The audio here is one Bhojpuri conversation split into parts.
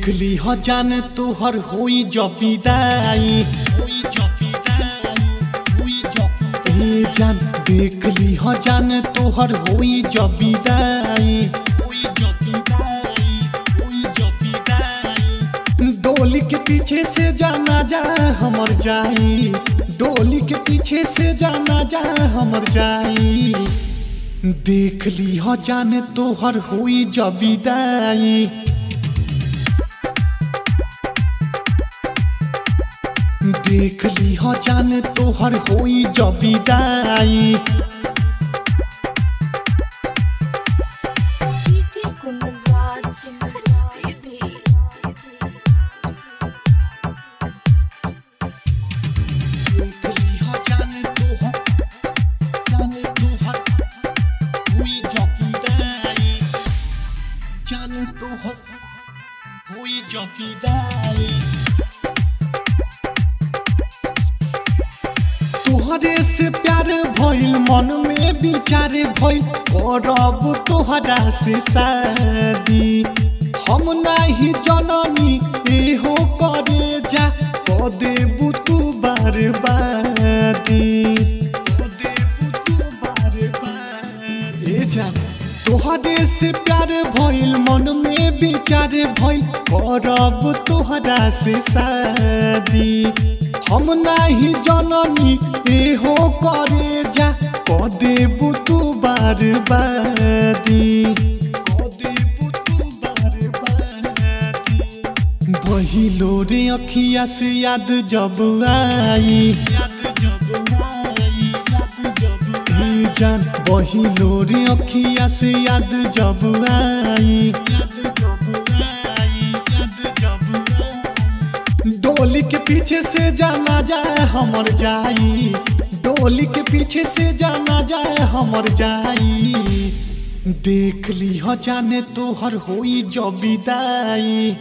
देख ली हो जान तोहर होई जब विदाई जान देख ली हो जान तोहर होई जब विदाई डोली के पीछे से जाना जा हमर जाई डोली के पीछे से जाना जा हमर जाई देख ली हो जान तोहर होई जब विदाई देख ली हो जान तोहर होई जब विदाई तोहरे से प्यार भइल मन में विचार भइल करब तोहरा से शादी हम नहीं जननी एहो करे जा क देबू तू बर्बादी तोहरे से प्यार भइल मन में विचार भइल करब तोहरा से शादी हम नहीं जननी एहो करे जा क देबू तू बर्बादी बहिलो रे अखिया से याद जब आई जान बहिलो रे अखिया से याद जब आई डोली के पीछे से जाना जाए हमर जाई डोली के पीछे से जाना जाए हमर जाई देख ली हो जाने तोहर होई जब विदाई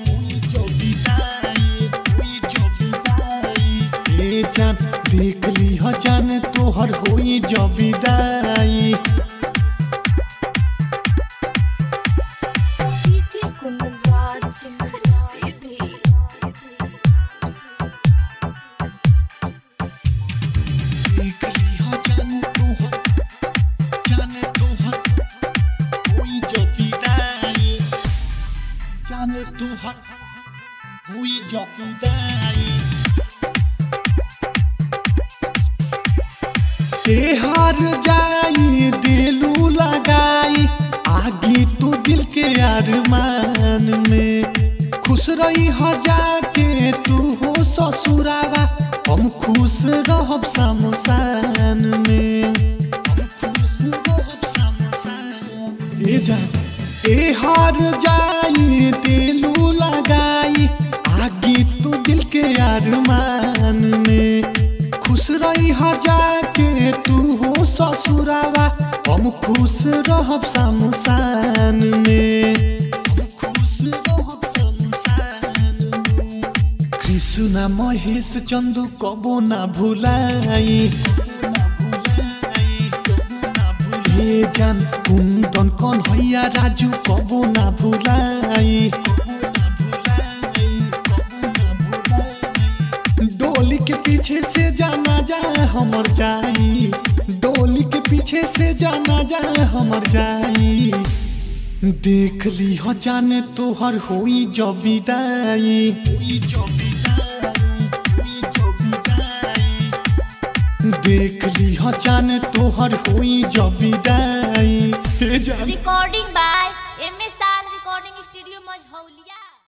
जान देख ली हो जाने तोहर होई जब विदाई हुई जब विदाई हार जाई दिलू लगाई आगी तू दिल के अरमान में खुश रही हो जाके तू हो ससुरावा हम खुश रहब शमशान में हार जाई दिलू लगाई आगी तू दिल के अरमान में खुश रही हो जाके तू हो ससुरावा हम खुश रहब शमशान में कृष्णा महेश चंदू कबो ना भुलाई जान कुंदन कन्हैया राजू कबो ना भुलाई डोली के पीछे से जाना जाए हमर जाई डोली के पीछे से जाना जाए हमर जाई देख ली हो जाने तोहर होई जब विदाई देख ली हो जाने तोहर होई जब विदाई रिकॉर्डिंग बाय